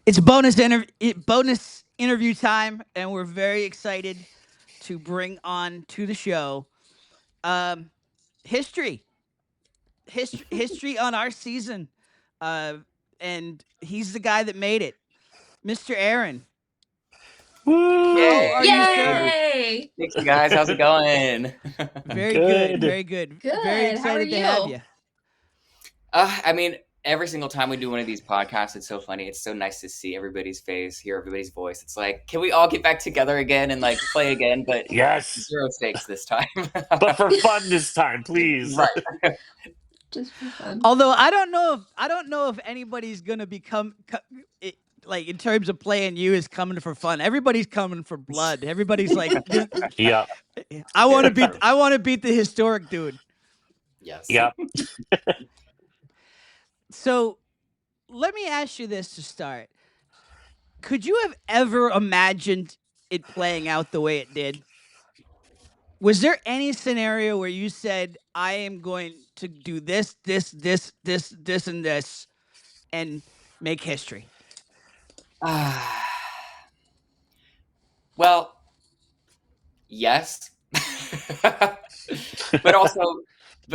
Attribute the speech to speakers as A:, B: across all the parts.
A: It's bonus interview time, and we're very excited to bring on to the show um, history, history on our season, uh, and he's the guy that made it, Mr. Aaron. How
B: Woo!
A: are you, sir?
C: Yay!
B: Thanks, you guys. How's it going?
A: Very good,
C: Good.
A: very good, very
C: How are
A: excited to have
C: you?
A: you.
B: I mean, every single time we do one of these podcasts, it's so funny. It's so nice to see everybody's face, hear everybody's voice. It's like, can we all get back together again and like play again? But
C: Yes.
B: zero stakes this time.
C: But for fun this time, please.
B: Right.
D: Just for fun.
A: Although I don't know if anybody's gonna like in terms of playing you is coming for fun. Everybody's coming for blood. Everybody's like,
C: Yep.
A: I want to
B: Very
A: beat
B: true.
A: I want to beat the historic dude.
B: Yes.
C: Yep.
A: So let me ask you this to start. Could you have ever imagined it playing out the way it did? Was there any scenario where you said, I am going to do this, and this and make history?
B: Well, yes, but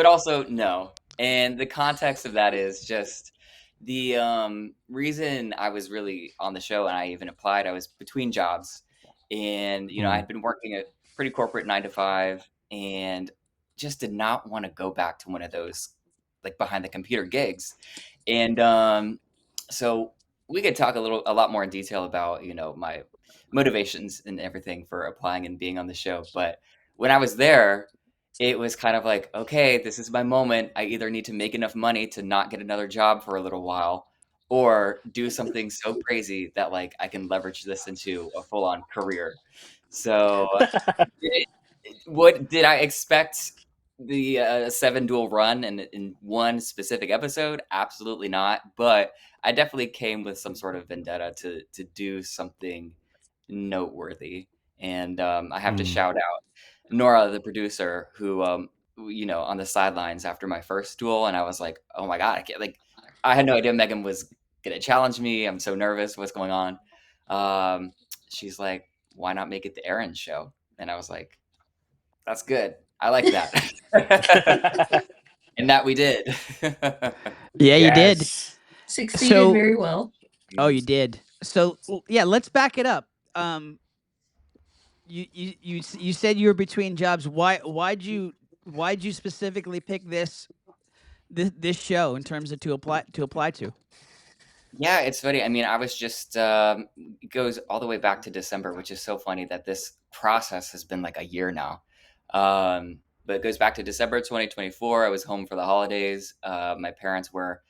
B: also no. And the context of that is just the reason I was really on the show and I even applied. I was between jobs, and I had been working a pretty corporate 9 to 5, and just did not want to go back to one of those like behind the computer gigs. And so we could talk a lot more in detail about my motivations and everything for applying and being on the show. But when I was there, it was kind of like, okay, this is my moment. I either need to make enough money to not get another job for a little while, or do something so crazy that like I can leverage this into a full-on career. So what did I expect? The 7 duel run in one specific episode? Absolutely not. But I definitely came with some sort of vendetta to do something noteworthy. And I have to shout out Nora, the producer, who on the sidelines after my first duel, and I was like, oh my god, I had no idea Megan was gonna challenge me. I'm so nervous. What's going on? She's like, why not make it the Aaron show? And I was like, that's good. I like that. And that we did.
A: Yeah, you did.
D: Succeeded very well.
A: Oh, you did. So yeah, let's back it up. You said you were between jobs. Why'd you specifically pick this show in terms of to apply to?
B: Yeah, it's funny. I mean, I was just it goes all the way back to December, which is so funny that this process has been like a year now. But it goes back to December 2024. I was home for the holidays. My parents were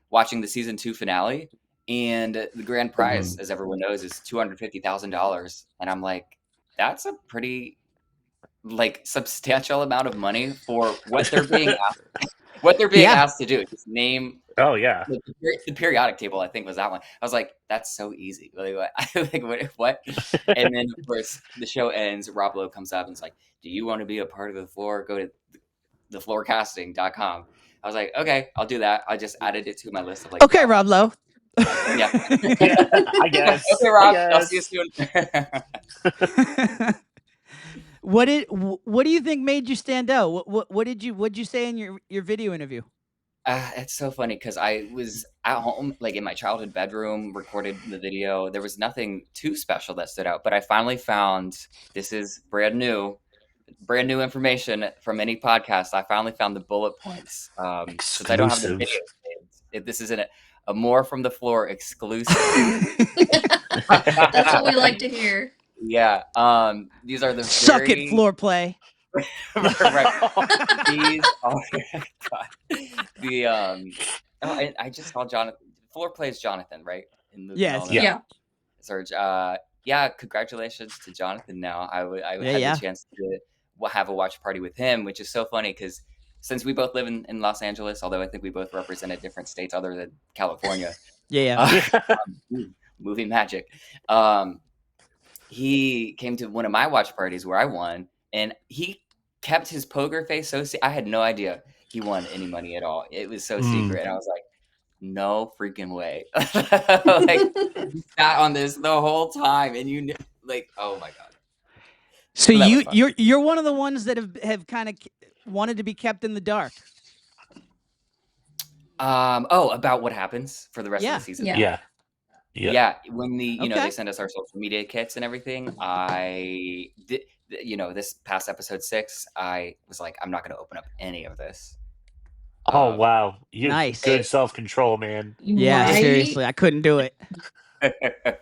B: watching the season 2 finale, and the grand prize, as everyone knows, is $250,000. And I'm like, that's a pretty like substantial amount of money for what they're being asked. What they're being asked to do, just name.
C: Oh yeah,
B: the periodic table. I think was that one. I was like, that's so easy. Like, what? And then of course the show ends. Rob Lowe comes up and is like, "Do you want to be a part of the floor? Go to thefloorcasting.com." I was like, "Okay, I'll do that." I just added it to my list of like.
A: Okay, Rob Lowe.
B: Yeah.
C: I guess.
B: Okay, Rob. I'll see you soon.
A: What do you think made you stand out? What'd you say in your video interview?
B: It's so funny because I was at home, like in my childhood bedroom, recorded the video. There was nothing too special that stood out, but I finally found, this is brand new information from any podcast. I finally found the bullet points. Since I don't have the video, this is a more from the floor exclusive.
D: That's what we like to hear.
B: Yeah. These are the
A: Suck it, floor play.
B: These are I just saw Jonathan. Floor plays Jonathan, right?
A: Yes.
D: Yeah.
B: Serge. Yeah. Congratulations to Jonathan. Now I had the chance to have a watch party with him, which is so funny because since we both live in Los Angeles, although I think we both represented different states other than California. Movie magic. He came to one of my watch parties where I won, and he kept his poker face so I had no idea he won any money at all. It was so secret, and I was like, no freaking way. Like, you sat on this the whole time, and you like, oh my god.
A: So
B: that was fun.
A: you're one of the ones that have kind of wanted to be kept in the dark.
B: About what happens for the rest of
A: Yeah.
B: the season?
C: Yeah. Yeah.
B: Yeah, when they
A: Okay.
B: send us our social media kits and everything, I did, this past episode 6, I was like, I'm not gonna open up any of this.
C: Oh wow, you have
A: Nice.
C: good self-control, man.
A: Yeah,
D: Right?
A: seriously, I couldn't do it.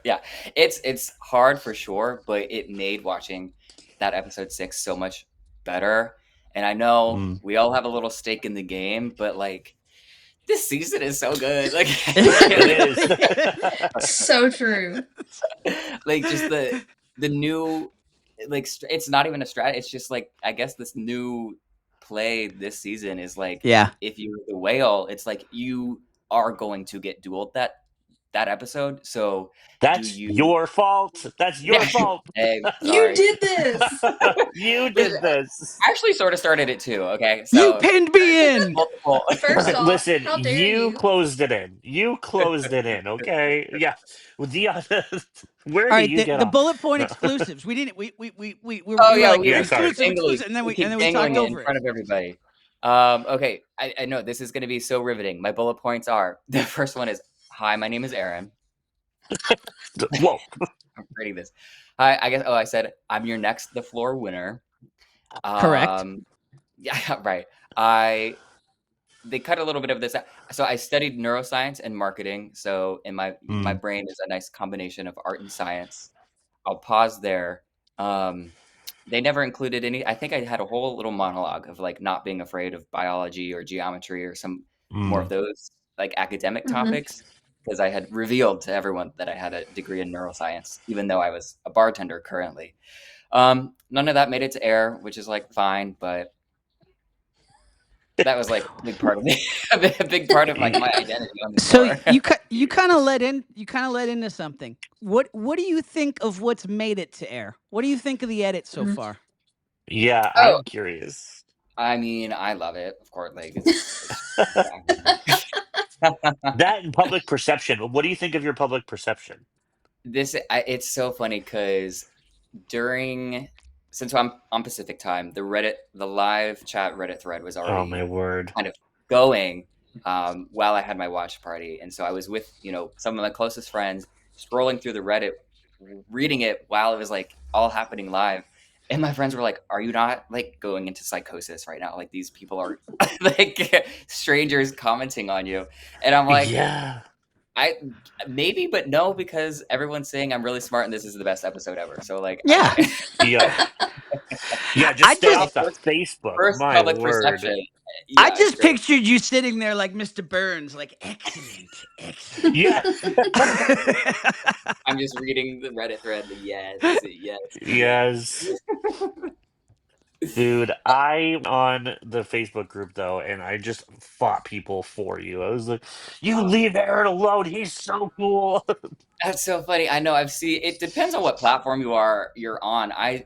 B: Yeah, it's hard for sure, but it made watching that episode 6 so much better. And I know we all have a little stake in the game, but like, this season is so good. Like,
C: It is.
D: So true.
B: like, just the new, like, it's not even a strat. It's just like, I guess this new play this season is like,
A: Yeah.
B: if you're the whale, it's like you are going to get dueled that episode. So
C: That's your fault. That's your fault.
B: Hey,
D: You
B: sorry.
D: did this.
C: You did this.
B: I actually sort of started it too. Okay,
A: You
B: so
A: pinned me in.
B: multiple.
D: First off,
C: Listen,
D: how dare
C: you
D: you?
C: closed it in. You closed it in. Okay. Yeah. With the where
A: All
C: do
A: right,
C: you get
A: the
C: off?
A: bullet point
C: No.
A: exclusives. We didn't. We were
B: Oh
A: we were
B: yeah,
A: like
B: we
C: Yeah, sorry.
A: exclusive, exclusive, and then we
B: dangling
A: talked
B: it in
A: over it.
B: front of everybody. Okay, I know this is going to be so riveting. My bullet points are, the first one is, hi, my name is Aaron.
C: Whoa.
B: I'm reading this. Hi, I guess. Oh, I said I'm your next the floor winner.
A: Correct.
B: Yeah, right. They cut a little bit of this out. So I studied neuroscience and marketing. So in my brain is a nice combination of art and science. I'll pause there. They never included any. I think I had a whole little monologue of like not being afraid of biology or geometry or some more of those like academic topics, because I had revealed to everyone that I had a degree in neuroscience, even though I was a bartender currently. None of that made it to air, which is like fine, but that was like a big part of me, a big part of like my identity on the
A: So
B: floor.
A: you kind of let into something. What do you think of what's made it to air? What do you think of the edit so far?
C: Yeah,
B: Oh,
C: I'm curious.
B: I mean, I love it. Of course, like it's
C: That and public perception. What do you think of your public perception?
B: it's so funny because since I'm on Pacific time, the live chat Reddit thread was
C: Oh
B: already
C: my word.
B: kind of going while I had my watch party, and so I was with some of my closest friends, scrolling through the Reddit, reading it while it was like all happening live, and my friends were like, "Are you not like going into psychosis right now? Like these people are like strangers commenting on you," and I'm like,
C: Yeah.
B: I maybe, but no, because everyone's saying I'm really smart and this is the best episode ever. So like,
A: Yeah.
C: Yeah. Yeah, just
A: I
C: stay
A: just-
C: off the Facebook.
B: first
C: My
B: public
C: word.
B: perception.
A: I
B: Yeah,
A: just
B: sure.
A: pictured you sitting there like Mr. Burns, like excellent.
C: Yeah.
B: I'm just reading the Reddit thread. Yes.
C: Yes. Dude, I'm on the Facebook group though, and I just fought people for you. I was like, "You leave Aaron alone. He's so cool."
B: That's so funny. I know. I've seen. It depends on what platform you're on. I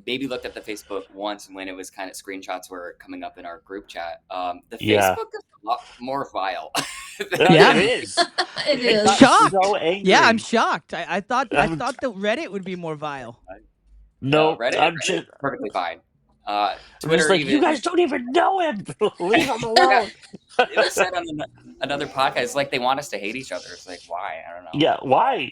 B: maybe looked at the Facebook once when it was kind of screenshots were coming up in our group chat. The
C: Yeah.
B: Facebook is a lot more vile.
A: Yeah.
C: It is.
D: It
C: It
D: is.
C: got
A: Shocked.
C: so angry.
A: Yeah, I'm shocked. I thought
C: I'm-
A: the Reddit would be more vile.
C: No,
B: Reddit,
C: I'm
B: Reddit
C: just,
B: is perfectly fine.
C: I'm
B: Twitter
C: just like,
B: even.
C: you guys don't even know him. Leave him alone.
B: It was said on another podcast. It's like they want us to hate each other. It's like, why? I don't know.
C: Yeah, why?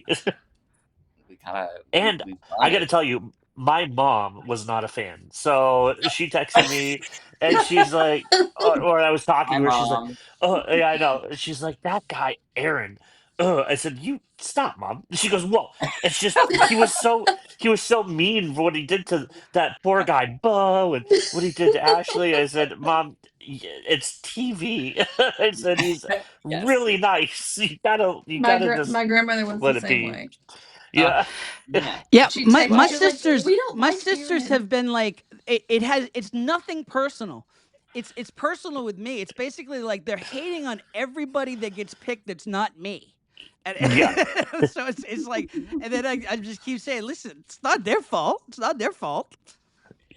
B: We kind of.
C: And I got to tell you, my mom was not a fan. So she texted me and she's like, or I was talking
B: My
C: to her, she's like,
B: mom.
C: oh, yeah, I know. She's like, that guy, Aaron. I said, you stop, mom. She goes, whoa. It's just, he was so mean for what he did to that poor guy, Bo, and what he did to Ashley. I said, Mom, it's TV. I said, he's
B: Yes.
C: really nice. You gotta just
D: My grandmother was
C: let
D: the
C: it
D: same
C: be.
D: way.
C: Yeah.
A: Yeah,
D: She
A: my
D: texted me, she was like,
A: sisters,
D: "We don't
A: my
D: like
A: sisters
D: Aaron."
A: have been like, it's nothing personal. It's personal with me. It's basically like they're hating on everybody that gets picked that's not me. And
C: Yeah.
A: so it's like, and then I just keep saying, listen, it's not their fault. It's not their fault.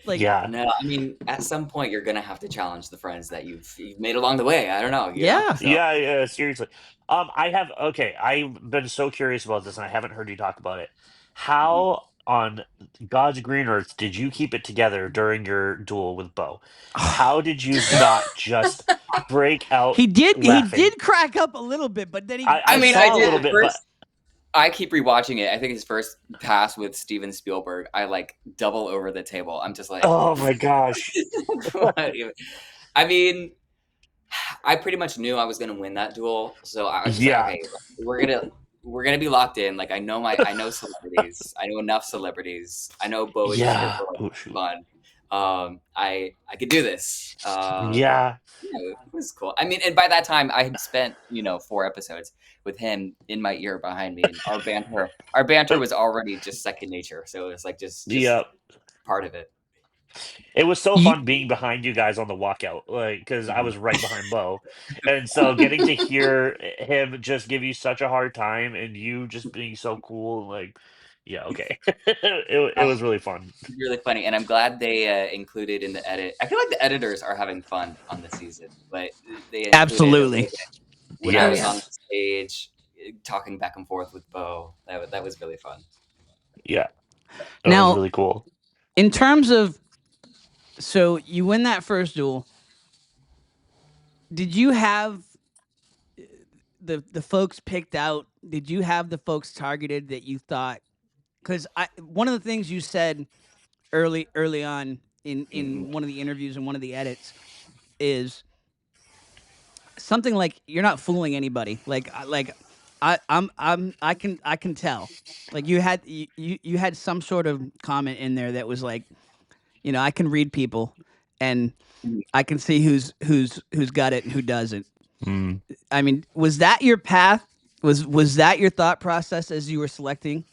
A: Like,
C: Yeah.
B: No, I mean, at some point you're gonna have to challenge the friends that you've made along the way. I don't know,
A: Yeah.
B: So
C: Yeah, seriously. I've been so curious about this and I haven't heard you talk about it. How on God's green earth did you keep it together during your duel with Bo? How did you not just break out
A: he
C: laughing?
A: did crack up a little bit, but then
C: I,
B: I
C: I
B: mean, I
C: saw a
B: did
C: little
B: the
C: bit, but
B: first. I keep rewatching it. I think his first pass with Steven Spielberg, I like double over the table. I'm just like,
C: oh my gosh.
B: what even- I mean, I pretty much knew I was gonna win that duel, so I was just like,
C: Yeah.
B: okay, we're gonna be locked in. Like I know celebrities. I know enough celebrities. I know Bo is just here
C: Yeah.
B: for like
C: Oh, shoot.
B: fun. I could do this.
C: Yeah.
B: Yeah, it was cool. I mean, and by that time, I had spent 4 episodes with him in my ear behind me, and our banter was already just second nature. So it was like just
C: Yeah.
B: part of it.
C: It was so
A: you,
C: fun being behind you guys on the walkout, like because I was right behind Bo, and so getting to hear him just give you such a hard time, and you just being so cool, like, yeah, okay, it
B: Oh,
C: was really fun.
B: it's really funny, and I'm glad they included in the edit. I feel like the editors are having fun on the season, but they included a
A: absolutely.
B: little bit when I
D: Oh,
B: was
D: yeah.
B: on
C: Yes,
B: the stage talking back and forth with Bo. That was really fun.
C: yeah, it was
A: Now,
C: really cool.
A: in terms of, so you win that first duel. Did you have the folks picked out? Did you have the folks targeted that you thought? Because one of the things you said early on
B: Mhm.
A: in one of the interviews and one of the edits is something like you're not fooling anybody. I can tell. Like you had some sort of comment in there that was like, I can read people and I can see who's got it and who doesn't.
C: Mm.
A: I mean, was that your path? Was that your thought process as you were selecting?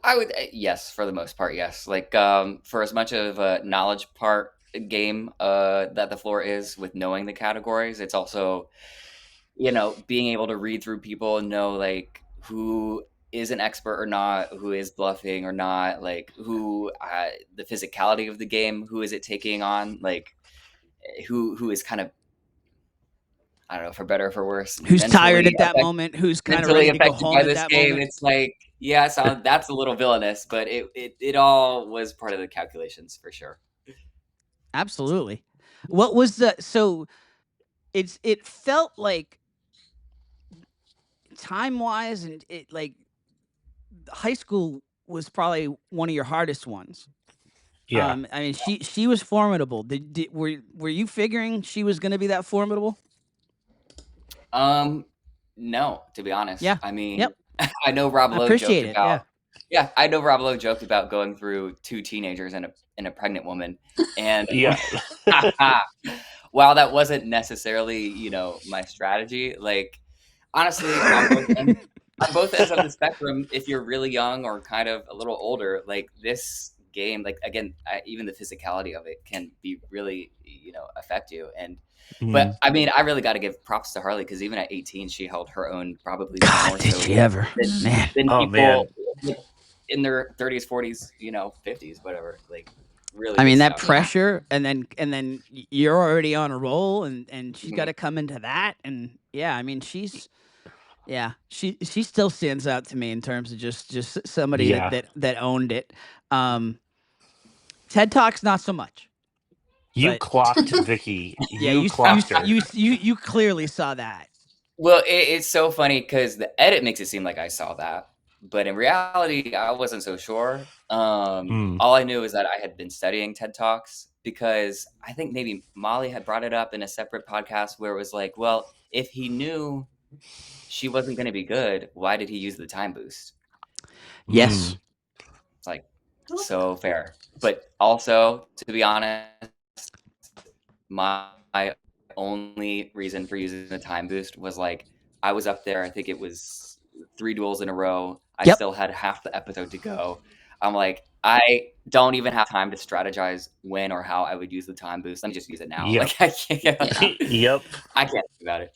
B: I would yes, for the most part, yes. Like for as much of a knowledge part game that the floor is with knowing the categories, it's also being able to read through people and know like who is an expert or not, who is bluffing or not, like who the physicality of the game, who is it taking on, like who is kind of, I don't know, for better or for worse,
A: Who's tired
B: mentally
A: at that moment? Who's kind of ready to go
B: affected
A: home
B: by
A: at
B: this
A: that
B: game.
A: moment?
B: It's like, yeah, that's a little villainous, but it all was part of the calculations for sure.
A: Absolutely. What was the so? It felt like time wise and it like high school was probably one of your hardest ones.
C: Yeah,
A: I mean, she was formidable. Were you figuring she was going to be that formidable?
B: Um, no, to be honest.
A: Yeah.
B: I mean,
A: Yep.
B: I know Rob
A: I
B: Lowe joked
A: appreciate it.
B: about
A: Yeah.
B: yeah, I know Rob Lowe joked about going through 2 teenagers and a pregnant woman, and
C: yeah,
B: while that wasn't necessarily, my strategy, like, honestly, on both ends of the spectrum, if you're really young or kind of a little older, like, this game, like, again, even the physicality of it can be really, affect you, but,
C: mm.
B: I mean, I really gotta give props to Harley because even at 18, she held her own probably
A: God,
B: more
A: did
B: so
A: she ever?
D: Mm.
A: Man.
B: than
C: Oh man,
B: people, like, in their 30s, 40s, 50s, whatever, like, really
A: I
B: good
A: mean that
B: stuff.
A: pressure and then you're already on a roll and she's got
B: Mhm.
A: to come into that and yeah, I mean she still stands out to me in terms of just somebody that
C: yeah.
A: that owned it. Um TED Talks not so much.
C: You
A: But
C: clocked Vicky.
A: yeah,
C: You clocked her.
A: you clearly saw that.
B: Well, it's so funny because the edit makes it seem like I saw that, but in reality, I wasn't so sure.
C: Mm.
B: All I knew is that I had been studying TED Talks because I think maybe Molly had brought it up in a separate podcast where it was like, well, if he knew she wasn't going to be good, why did he use the time boost?
A: Yes.
C: Mm.
B: It's like so fair. But also, to be honest, my only reason for using the time boost was like I was up there. I think it was 3 duels in a row. I
A: Yep.
B: still had half the episode to go. I'm like, I don't even have time to strategize when or how I would use the time boost. Let me just use it now.
C: Yep.
B: Like I can't.
D: Yeah.
C: Yep.
B: I can't think about it.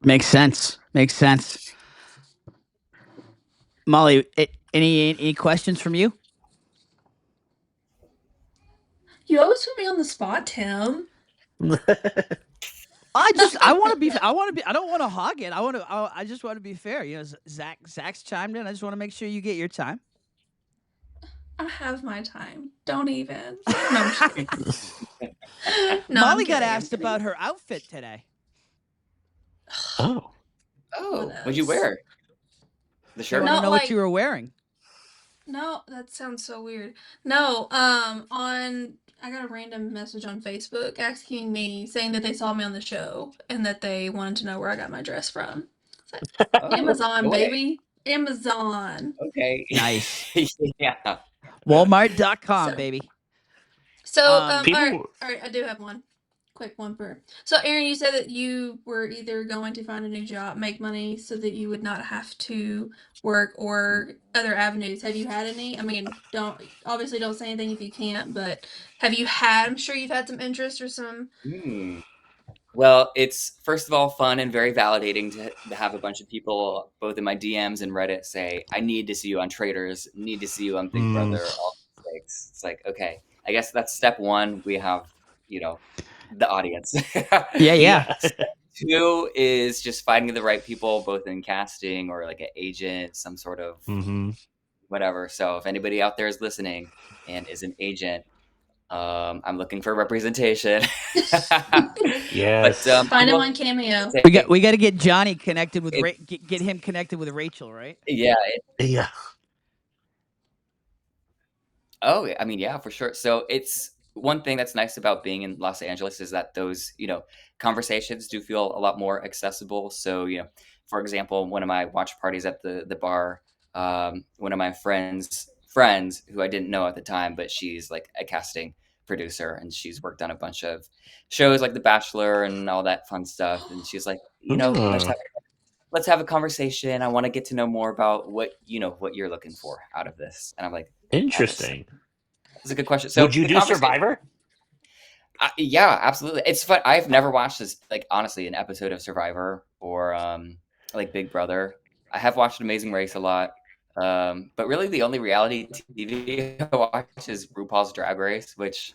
A: Makes sense. Makes sense. Molly, any questions from you?
D: You always put me on the spot, Tim.
A: I want to be. I don't want to hog it. I just want to be fair. You know, Zach's chimed in. I just want to make sure you get your time.
D: I have my time. Don't even. No, I'm just kidding. No,
A: Molly
D: I'm
A: got
D: kidding, I'm
A: asked
D: kidding.
A: about her outfit today.
C: Oh.
B: Oh, what'd you
D: else?
B: wear? The
A: They
B: shirt?
A: want to
D: No,
A: know what
D: like-
A: you were wearing.
D: No, that sounds so weird. No, I got a random message on Facebook asking me, saying that they saw me on the show and that they wanted to know where I got my dress from. It's like,
B: Oh,
D: Amazon,
B: no way.
D: baby. Amazon.
B: Okay.
A: Nice.
B: Yeah.
A: Walmart.com,
D: So-
A: baby.
D: So,
C: People-
D: all right, I do have one. Quick one for. So, Aaron, you said that you were either going to find a new job, make money so that you would not have to work, or other avenues. Have you had any? I mean, don't say anything if you can't, but have you had? I'm sure you've had some interest or some.
B: Well, it's first of all fun and very validating to have a bunch of people, both in my DMs and Reddit, say, "I need to see you on Traders, need to see you on Big Brother." All these things. It's like, okay, I guess that's step one. We have, the audience.
A: Yeah.
B: Step two is just finding the right people, both in casting or like an agent, some sort of whatever. So if anybody out there is listening and is an agent, I'm looking for representation.
C: Yes.
B: But
D: Find him on Cameo.
A: We got to get Johnny connected with get him connected with Rachel, right?
B: Yeah.
C: Yeah.
B: Oh, I mean, yeah, for sure. So it's one thing that's nice about being in Los Angeles is that those, conversations do feel a lot more accessible. So, for example, one of my watch parties at the bar, one of my friends who I didn't know at the time, but she's like a casting producer and she's worked on a bunch of shows like The Bachelor and all that fun stuff. And she's like, let's have a conversation. I want to get to know more about what you're looking for out of this. And I'm like,
C: Interesting.
B: that's a good question. So
C: would you do Survivor?
B: Yeah, absolutely. It's fun. I've never watched this, like, honestly, an episode of Survivor or like Big Brother. I have watched Amazing Race a lot, but really the only reality TV I watch is RuPaul's Drag Race, which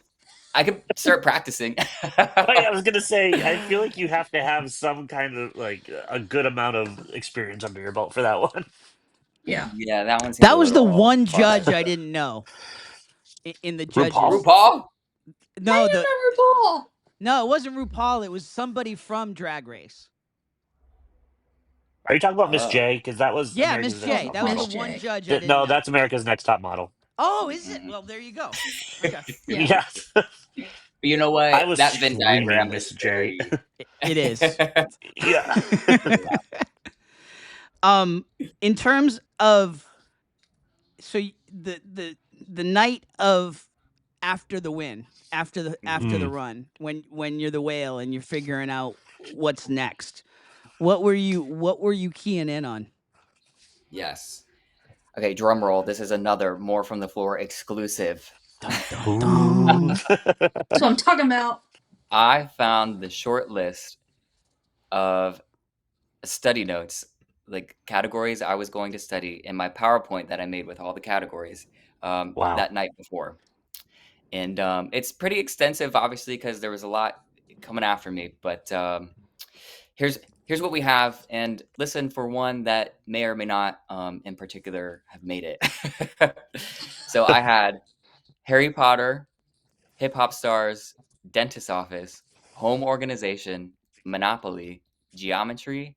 B: I could start practicing.
C: I was gonna say, I feel like you have to have some kind of like a good amount of experience under your belt for that one.
D: Yeah.
B: Yeah, that one.
A: That was the one judge I didn't know in the judges.
B: RuPaul?
A: No,
D: RuPaul.
A: No, it wasn't RuPaul. It was somebody from Drag Race.
C: Are you talking about Miss J? Because that was
A: Miss J. That was the one judge. I didn't know.
C: That's America's Next Top Model.
A: Oh, is it? Well, there you go. Okay.
C: Yeah.
B: But you know what?
C: I was
B: that Venn diagram
C: Miss
B: is
C: J.
A: It is.
C: Yeah.
A: In terms of, so the night of after the win, after the run, when you're the whale and you're figuring out what's next, what were you keying in on?
B: Yes. Okay, drum roll. This is another More From the Floor exclusive.
D: That's what I'm talking about.
B: I found the short list of study notes, like categories I was going to study in my PowerPoint that I made with all the categories that night before. And it's pretty extensive, obviously, because there was a lot coming after me. But here's what we have. And listen for one that may or may not in particular have made it. So I had Harry Potter, hip hop stars, dentist office, home organization, Monopoly, geometry,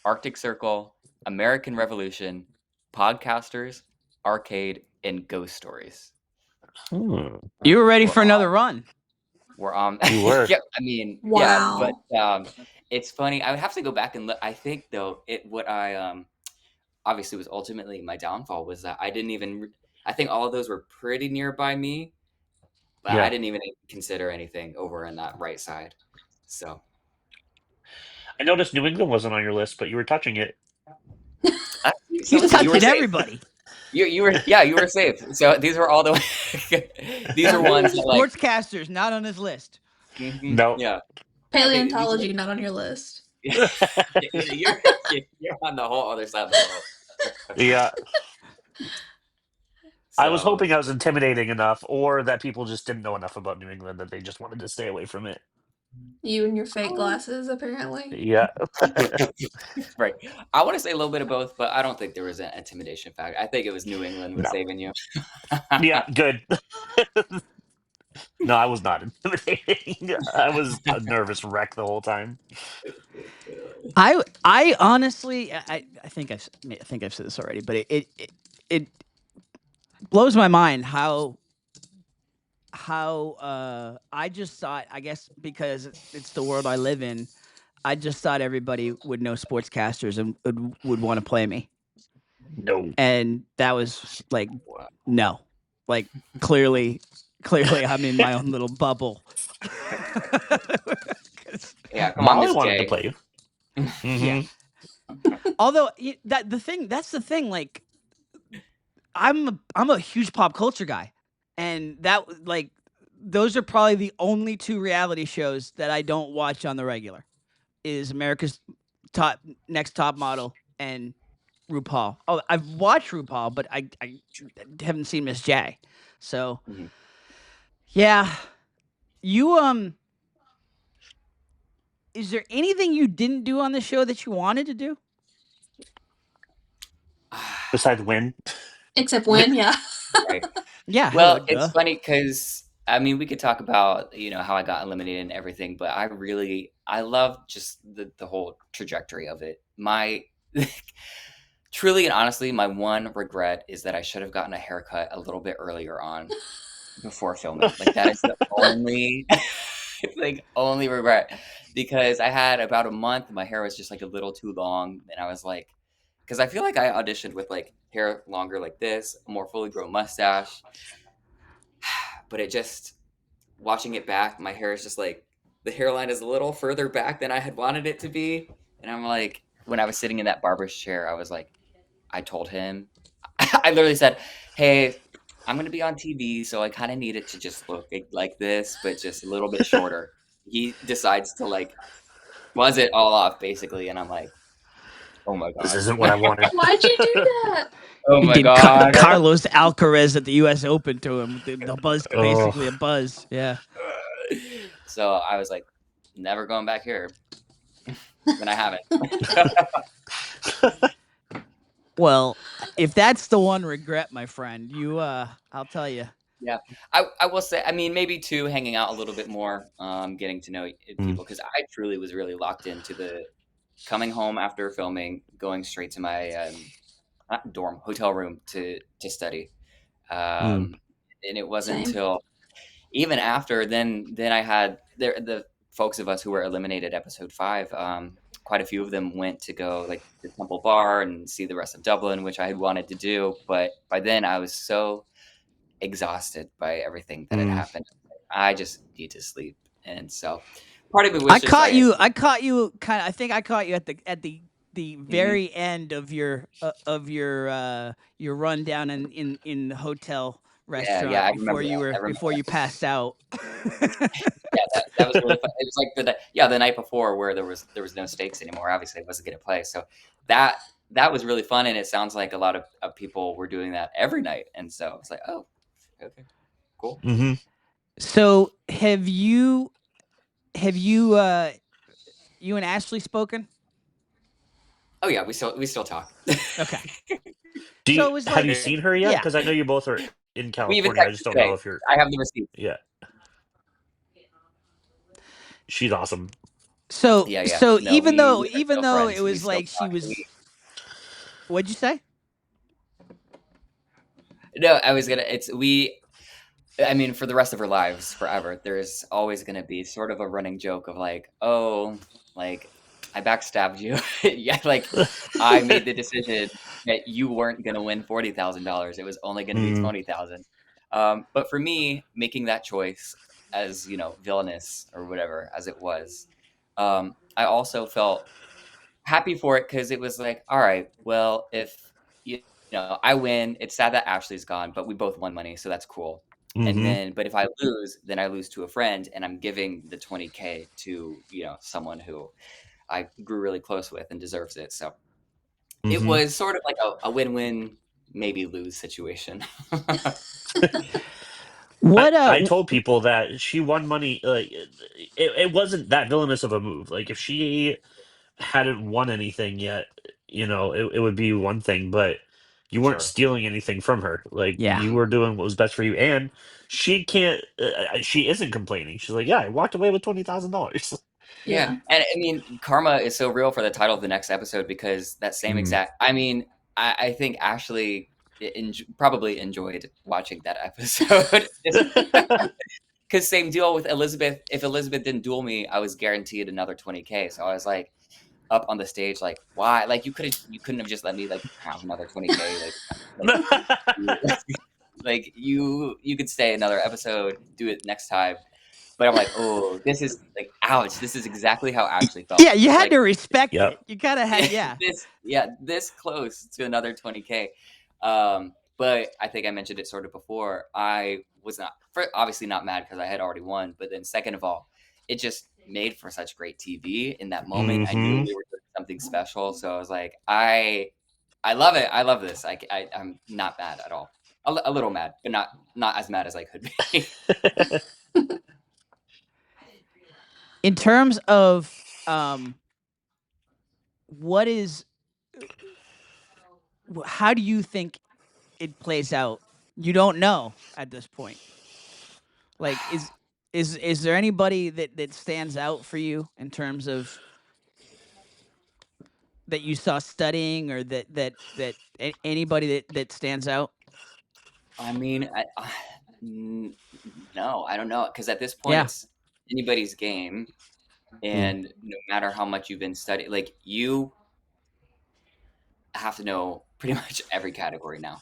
B: Arctic Circle, American Revolution, podcasters, arcade, and ghost stories.
A: You were ready for another run.
B: We're on.
C: You were.
B: Yeah, I mean,
D: wow.
B: Yeah, but it's funny. I would have to go back and look. I think though, what I obviously was ultimately my downfall was that I didn't even. I think all of those were pretty nearby me, but I didn't even consider anything over on that right side. So
C: I noticed New England wasn't on your list, but you were touching it.
A: You're touching everybody.
B: You were safe. So these were all the these are ones that, like,
A: sportscasters not on his list.
C: No.
B: Yeah.
D: Paleontology not on your list.
B: You're on the whole other side of the world.
C: Yeah. I was
B: So
C: hoping I was intimidating enough, or that people just didn't know enough about New England that they just wanted to stay away from it.
D: You and your fake glasses, apparently.
C: Yeah.
B: right. I want to say a little bit of both, but I don't think there was an intimidation factor. I think it was New England was
C: No.
B: saving you.
C: Yeah, good. No, I was not intimidating. I was a nervous wreck the whole time.
A: I honestly, I think I think I've said this already, but it blows my mind how I just thought, I guess because it's the world I live in, I just thought everybody would know sportscasters and would want to play me,
C: No.
A: and that was like
B: Wow.
A: no, like clearly I'm in my own little bubble. 'Cause-
B: Yeah, come on,
C: Molly
B: Miss
C: wanted to
B: J.
C: play you.
A: yeah. Although that's the thing. Like I'm a huge pop culture guy, and that like those are probably the only two reality shows that I don't watch on the regular. Is America's top Next Top Model and RuPaul. Oh, I've watched RuPaul, but I haven't seen Miss J. So
B: Mhm.
A: yeah, you is there anything you didn't do on the show that you wanted to do?
C: Besides win.
D: Except when, yeah.
B: Right.
A: Yeah, hello,
B: Well, it's
A: duh.
B: funny because I mean, we could talk about how I got eliminated and everything, but I love just the whole trajectory of it. My truly and honestly, my one regret is that I should have gotten a haircut a little bit earlier on before filming. Like that is the only like only regret because I had about a month. My hair was just like a little too long, and I was like, because I feel like I auditioned with like hair longer like this, a more fully grown mustache, but it just watching it back, my hair is just like the hairline is a little further back than I had wanted it to be, and I'm like, when I was sitting in that barber's chair, I was like, I told him, I literally said, "Hey, I'm gonna be on TV, so I kind of need it to just look like this, but just a little bit shorter." He decides to like buzz it all off, basically, and I'm like, "Oh my
C: This
B: god,
C: isn't what I wanted.
D: Why'd you do that?
B: oh
A: He
B: my
A: did
B: god."
A: Carlos Alcaraz at the U.S. Open to him. The buzz,
C: Oh.
A: basically a buzz. Yeah.
B: So I was like, "Never going back here," and I haven't.
A: Well, if that's the one regret, my friend, I'll tell you.
B: Yeah, I will say, I mean, maybe too, hanging out a little bit more, getting to know
C: Mm.
B: people because I truly was really locked into the coming home after filming, going straight to my not dorm hotel room to study,
C: Mm.
B: and it wasn't
D: Same.
B: until even after then I had the folks of us who were eliminated episode 5. Quite a few of them went to go like to Temple Bar and see the rest of Dublin, which I had wanted to do, but by then I was so exhausted by everything that had
C: Mm.
B: happened. I just need to sleep. And so part of it was just I
A: I caught you kind of. I think I caught you at the
B: mhm.
A: very end of your rundown in the hotel
B: Yeah,
A: restaurant
B: I remember that. I remember
A: before you
B: that.
A: passed out.
B: Yeah, that was really fun. It was like the night before where there was no stakes anymore. Obviously, I wasn't gonna play. So that that was really fun, and it sounds like a lot of people were doing that every night. And so it's like, oh, okay, cool.
C: Hmm.
A: So have you and Ashley spoken?
B: Oh yeah, we still talk.
A: Okay.
C: Do
A: So
C: you
A: it was
C: have
A: like
C: you seen her yet?
A: yeah.
C: Because I know you both are in
B: We even
C: California. I just
B: texted
C: don't know
B: today.
C: if you're.
B: I have the receipt.
C: Yeah, she's awesome.
A: So
B: Yeah, yeah.
A: so
B: No, we are
A: even
B: still
A: though it
B: friends. We
A: was
B: still
A: like she
B: talk.
A: was what'd you say?
B: No, I was gonna. It's we. I mean, for the rest of her lives, forever, there's always gonna be sort of a running joke of like, oh, like I backstabbed you. Yeah, like I made the decision that you weren't gonna win $40,000. It was only gonna be
C: Mm.
B: 20,000. But for me, making that choice as villainous or whatever as it was, I also felt happy for it because it was like, all right, well, if I win, it's sad that Ashley's gone, but we both won money, so that's cool. And
C: Hmm.
B: then, but if I lose, then I lose to a friend, and I'm giving the 20K to someone who I grew really close with and deserves it. So it
C: Hmm.
B: was sort of like a win-win maybe lose situation.
A: What
C: I told people that she won money. Like it wasn't that villainous of a move. Like if she hadn't won anything yet, it would be one thing. But you weren't
B: Sure.
C: stealing anything from her. Like
A: Yeah.
C: you were doing what was best for you, and she can't. She isn't complaining. She's like, yeah, I walked away with $20,000.
B: Yeah. And I mean, karma is so real for the title of the next episode because that same exact. I mean, I think Ashley probably enjoyed watching that episode. Because same deal with Elizabeth. If Elizabeth didn't duel me, I was guaranteed another 20K. So I was like up on the stage, like, why? Like you couldn't have just let me like have another 20K. Like like you could stay another episode, do it next time. But I'm like, oh, this is like, ouch. This is exactly how Ashley felt.
A: Yeah, you
B: It's
A: had
B: like
A: to respect
C: Yep.
A: it. You kind of had, yeah.
B: this close to another 20K. But I think I mentioned it sort of before. I was obviously not mad because I had already won. But then second of all, it just made for such great TV in that moment. I knew we were doing something special. So I was like, I love it. I love this. I'm not mad at all. A little mad, but not as mad as I could be.
A: In terms of how do you think it plays out? You don't know at this point. Like, is there anybody that stands out for you in terms of that you saw studying, or that anybody that stands out?
B: I mean, no, I don't know, because at this point
A: Yeah.
B: it's anybody's game, and no matter how much you've been studying, like you have to know pretty much every category now,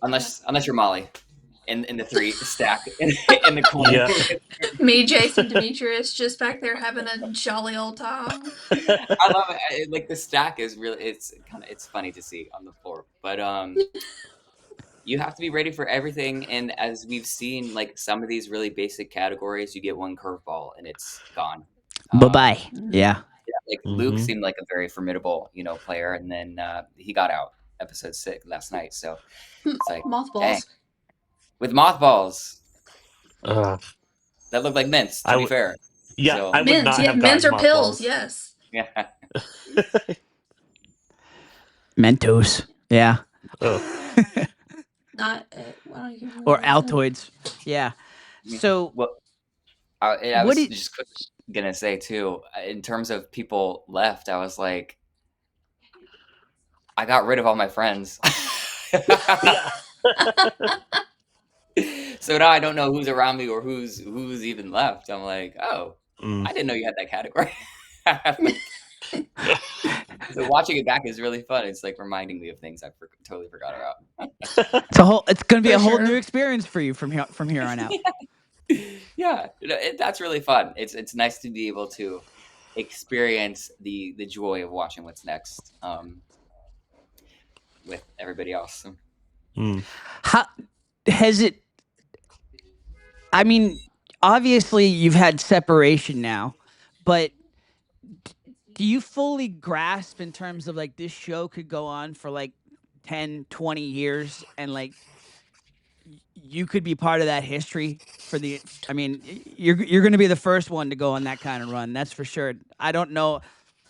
B: unless you're Molly in the 3 stack in the corner.
C: Yeah.
D: Me, Jason, Demetrius, just back there having a jolly old time.
B: I love it. Like the stack is really, it's funny to see on the floor, but you have to be ready for everything. And as we've seen, like some of these really basic categories, you get one curveball and it's gone.
A: Bye-bye. Yeah.
B: Like Luke seemed like a very formidable, player, and then he got out episode 6 last night. So it's like, dang,
D: Mothballs.
B: with mothballs
C: Uh,
B: that look like mints. To
C: I
B: be
C: would-
B: fair,
C: yeah,
B: so
C: I would
D: Mints,
C: not
D: yeah,
C: have
D: mints
C: gotten
D: or pills,
C: mothballs.
D: yes.
B: yeah.
A: Mentos. Yeah.
C: Oh.
D: Not, I don't even remember
A: Or
D: what I said.
A: Altoids. Yeah. So
B: Well, I
A: What
B: was
A: did-
B: just gonna say too, in terms of people left, I was like, I got rid of all my friends.
C: Yeah.
B: So now I don't know who's around me or who's even left. I'm like, oh, I didn't know you had that category. So watching it back is really fun. It's like reminding me of things I totally forgot about.
A: it's going to be
D: For
A: a whole
D: sure.
A: new experience for you from here on out.
B: Yeah, that's really fun. It's nice to be able to experience the joy of watching what's next with everybody else.
A: How has it? I mean, obviously you've had separation now, but do you fully grasp in terms of like this show could go on for like 10, 20 years and like you could be part of that history for the I mean, you're going to be the first one to go on that kind of run. That's for sure. I don't know.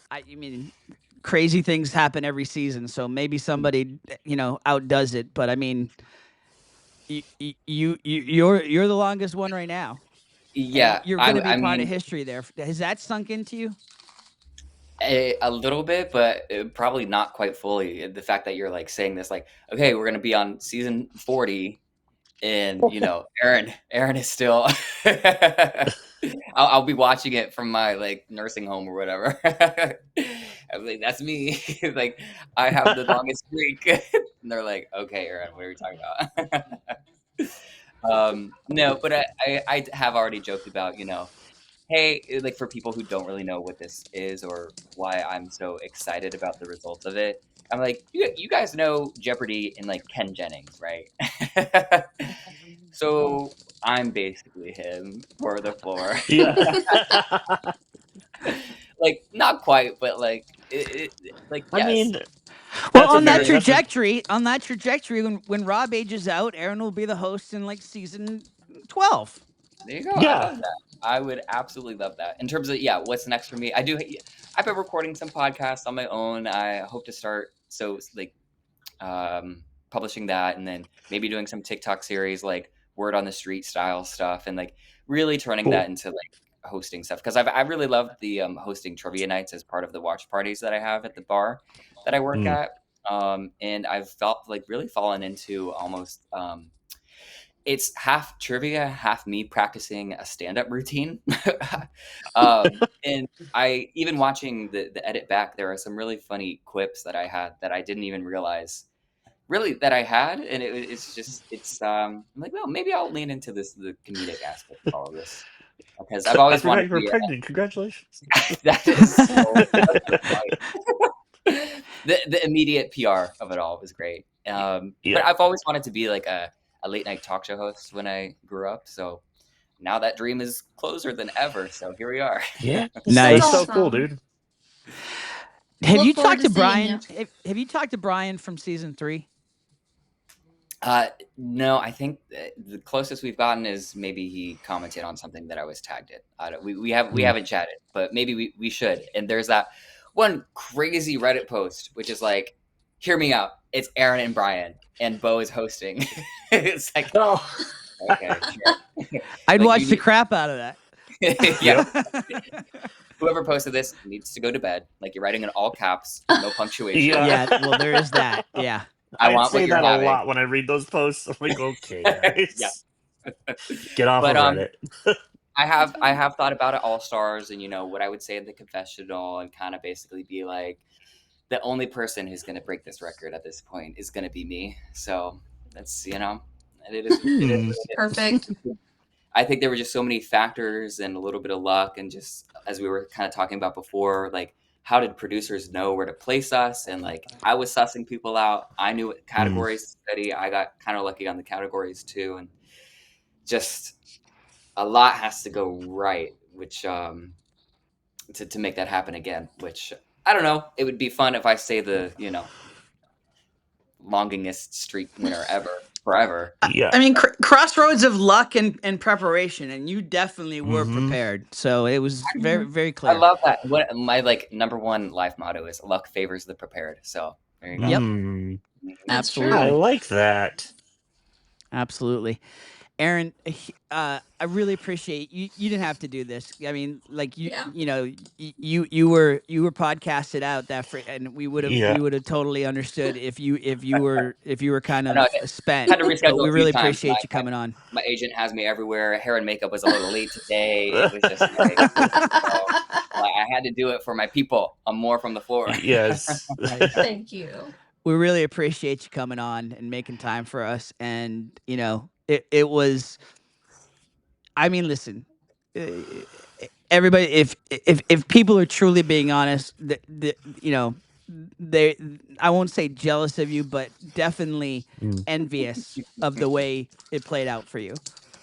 A: I mean, crazy things happen every season, so maybe somebody outdoes it, but I mean, you're the longest one right now.
B: Yeah,
A: You're going to be
B: I
A: part
B: mean,
A: of history there. Has that sunk into you?
B: a little bit, but probably not quite fully. The fact that you're like saying this, like, okay, we're gonna be on season 40, and Aaron is still. I'll be watching it from my like nursing home or whatever. I'm like, that's me. Like, I have the longest streak, and they're like, okay, Aaron, what are we talking about? No, but I have already joked about, hey, like for people who don't really know what this is or why I'm so excited about the results of it, I'm like, you guys know Jeopardy and like Ken Jennings, right? So I'm basically him for the floor.
C: Yeah.
B: Like not quite, but like like yes.
C: I mean,
A: Well,
C: That's a very
A: on that trajectory, when Rob ages out, Aaron will be the host in like season 12.
B: There you go. I
C: yeah.
B: love that. I would absolutely love that. In terms of what's next for me? I've been recording some podcasts on my own. I hope to start publishing that, and then maybe doing some TikTok series like word on the street style stuff, and like really turning that
C: Cool.
B: into like hosting stuff, because I really loved the hosting trivia nights as part of the watch parties that I have at the bar that I work
C: Mm.
B: at. And I've felt like really fallen into almost it's half trivia, half me practicing a stand-up routine. And I even watching the edit back, there are some really funny quips that I had that I didn't even realize really that I had, and I'm like, well, maybe I'll lean into the comedic aspect of all of this, because I've
C: I
B: always
C: forgot
B: wanted
C: you
B: to
C: were
B: be
C: pregnant. Congratulations.
B: that is that's so funny. The immediate PR of it all was great. But
C: Yeah.
B: I've always wanted to be like a late night talk show host when I grew up. So now that dream is closer than ever. So here we are.
C: Yeah.
A: Nice.
C: That's so cool,
D: Awesome.
C: dude.
A: Have
D: Look
A: you
D: forward
A: talked
D: to
A: to
D: seeing
A: Brian?
D: you.
A: Have you talked to Brian from season 3?
B: No, I think the closest we've gotten is maybe he commented on something that I was tagged in. We
C: Mm.
B: haven't chatted, but maybe we should. And there's that one crazy Reddit post, which is like, hear me out. It's Aaron and Brian, and Bo is hosting. It's like,
C: Oh.
B: okay, sure.
A: I'd
B: Like
A: watch
B: you
A: the
B: need,
A: crap out of that.
B: yeah.
C: Yep.
B: Whoever posted this needs to go to bed. Like you're writing in all caps, no punctuation.
C: Yeah.
A: Yeah, well, there is that. Yeah.
B: I
C: I
B: want what
C: say
B: you're
C: that a
B: having.
C: lot when I read those posts. I'm like, okay,
B: Yeah.
C: guys, get off
B: But
C: of Reddit.
B: I have thought about it, All Stars, and what I would say in the confessional, and kind of basically be like, the only person who's going to break this record at this point is going to be me. So that's it is
C: Hmm.
B: what it
D: Perfect.
B: is. I think there were just so many factors and a little bit of luck, and just as we were kind of talking about before, like how did producers know where to place us? And like I was sussing people out. I knew what
C: Hmm.
B: categories to study. I got kind of lucky on the categories too, and just a lot has to go right, which to make that happen again. Which I don't know. It would be fun if I say the longingest streak winner ever forever.
C: Yeah.
A: I mean, crossroads of luck and preparation, and you definitely were
C: Mm-hmm.
A: prepared. So it was very,
D: Mhm.
A: very
B: I
A: clear.
B: love that. What my like number one life motto is: luck favors the prepared. So there you go.
A: Yep,
C: Mm.
D: That's
C: I
A: absolutely,
D: true.
C: like that.
A: absolutely. Aaron, I really appreciate you. You didn't have to do this. I mean, like
D: Yeah.
A: you were podcasted out and
C: Yeah.
A: we would have totally understood if you were kind
B: I know
A: of
B: I
A: spent.
B: had to
A: But
B: reschedule
A: we
B: a few
A: really
B: times.
A: appreciate you coming on.
B: My agent has me everywhere. Hair and makeup was a little late today. It was just like, I had to do it for my people. I'm more from the floor.
C: Yes.
A: Nice.
D: Thank you.
A: We really appreciate you coming on and making time for us. And it was. I mean, listen, uh, everybody. If people are truly being honest, they I won't say jealous of you, but definitely
C: Mm.
A: envious of the way it played out for you.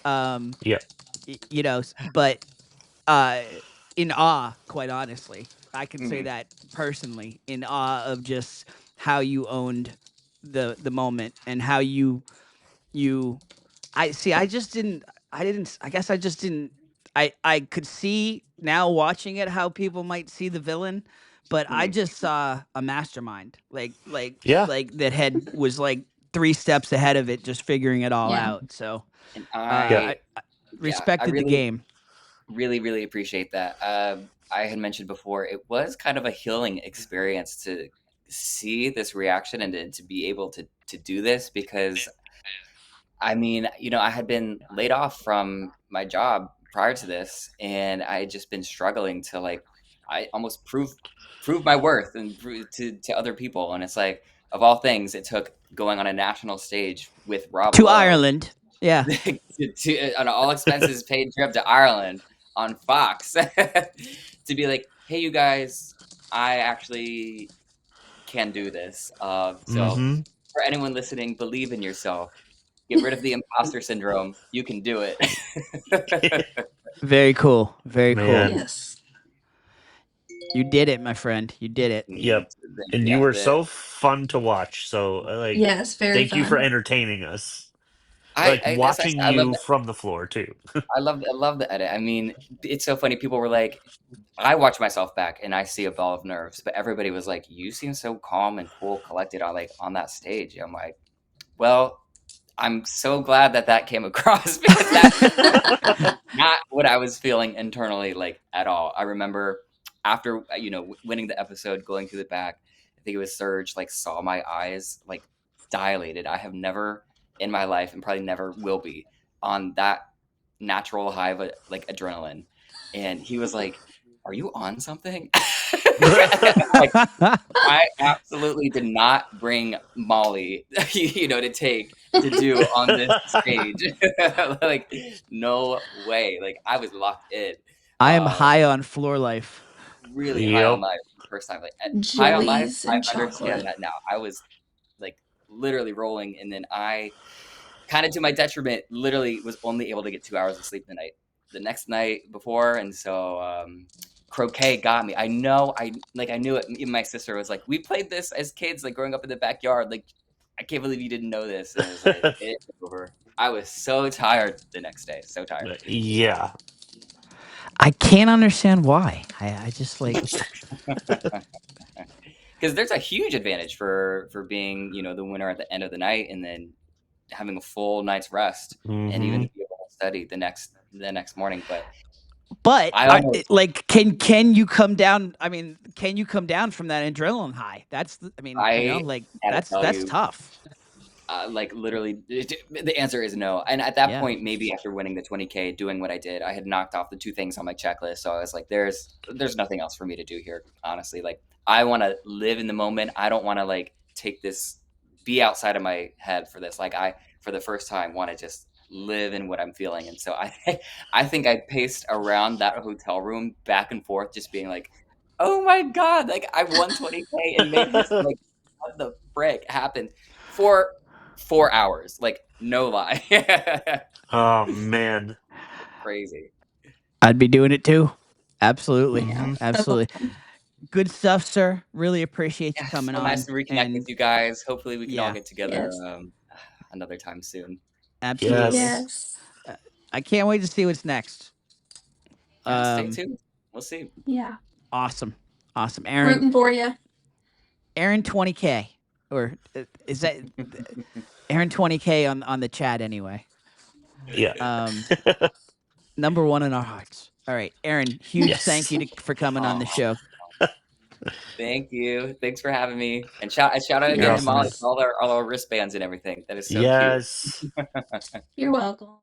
A: Um,
C: Yeah.
A: but uh, in awe, quite honestly, I can say
B: Mhm.
A: that personally, in awe of just how you owned the moment and how you I see. I just didn't. I didn't. I guess I just didn't. I could see now watching it how people might see the villain, but I
B: Mhm.
A: just saw a mastermind,
C: Yeah.
A: like that head was like 3 steps ahead of it, just figuring it all
D: Yeah.
A: out. So,
B: And
C: Yeah.
A: I
B: I
A: respected the
B: really,
A: game.
B: really, really appreciate that. I had mentioned before, it was kind of a healing experience to see this reaction, and to be able to do this, because I mean, I had been laid off from my job prior to this, and I had just been struggling to like, I almost prove my worth and to other people. And it's like, of all things, it took going on a national stage with Rob
A: To
B: Lowe
A: Ireland, yeah.
B: to an all expenses paid trip to Ireland on Fox to be like, hey, you guys, I actually can do this. So
C: Mm-hmm.
B: for anyone listening, believe in yourself. Get rid of the imposter syndrome. You can do it.
A: Very cool. Very cool.
C: Man.
D: Yes.
A: You did it, my friend. You did it.
C: Yep. And you
B: Yeah,
C: were so fun to watch. So like,
D: Yes, very
C: thank you for
D: fun.
C: entertaining us. Like
B: as I
C: watching
B: said, I love
C: you from the floor too.
B: I love the edit. I mean, it's so funny. People were like, I watch myself back and I see a ball of nerves, but everybody was like, "You seem so calm and cool, collected on that stage." I'm like, well, I'm so glad that came across because that not what I was feeling internally like at all. I remember after winning the episode, going through the back. I think it was Serge. Like saw my eyes like dilated. I have never in my life and probably never will be on that natural high of like adrenaline. And he was like, "Are you on something?" Like I absolutely did not bring Molly, to do on this stage. Like, no way. Like, I was locked in.
A: I am high on floor life.
B: Really high on
C: Yep.
B: life for the first time. Like, high on life,
D: Jellies
B: I
D: and
B: understand
D: chocolate.
B: that now. I was like literally rolling, and then I kind of to my detriment, literally was only able to get 2 hours of sleep the next night before, and so croquet got me. I know, I knew it. Even my sister was like, "We played this as kids, like growing up in the backyard. Like, I can't believe you didn't know this." And it was like, it's over. I was so tired the next day, so tired.
C: Yeah.
A: I can't understand why. I just like
B: Because there's a huge advantage for being, the winner at the end of the night, and then having a full night's rest, and even
C: Hmm.
B: to be able to study the next morning. But
A: but
B: I almost
A: like can you come down? I mean, can you come down from that adrenaline high? I mean,
B: I
A: like
B: gotta tell
A: that's
B: you,
A: tough.
B: like literally, the answer is no. And at that
A: Yeah.
B: point, maybe after winning the 20K, doing what I did, I had knocked off the two things on my checklist. So I was like, there's nothing else for me to do here. Honestly, like I want to live in the moment. I don't want to like take this, be outside of my head for this. Like for the first time, want to just live in what I'm feeling. And so I think I paced around that hotel room back and forth, just being like, oh my God, like I won 20K and made this, like, what the frick happened for 4 hours, like no lie.
C: Oh man.
B: Crazy.
A: I'd be doing it too. Absolutely.
D: Yeah.
C: Hmm.
A: Absolutely. Good stuff, sir. Really appreciate you
B: Yeah,
A: coming
B: so nice
A: on.
B: to reconnect with
A: And
B: you guys. Hopefully we can all
A: yeah,
B: get together
D: Yes.
B: another time soon.
A: absolutely.
C: Yes.
D: Yes.
A: I can't wait to see what's next.
B: Yeah, stay
A: Um,
B: tuned. We'll see.
D: Yeah.
A: awesome. Awesome. Aaron,
D: Rooting for you.
A: Aaron 20K. Or is that Aaron 20K on the chat anyway?
C: Yeah.
A: Um, number one in our hearts. All right, Aaron, huge thank
C: Yes.
A: you for coming on the
B: Aw,
A: show.
B: thank you. Thanks for having me. And shout out
C: You're
B: again to
C: awesome,
B: Molly
C: man.
D: Yes.
B: for all our wristbands and everything. That is so cute.
C: Yes.
D: You're welcome.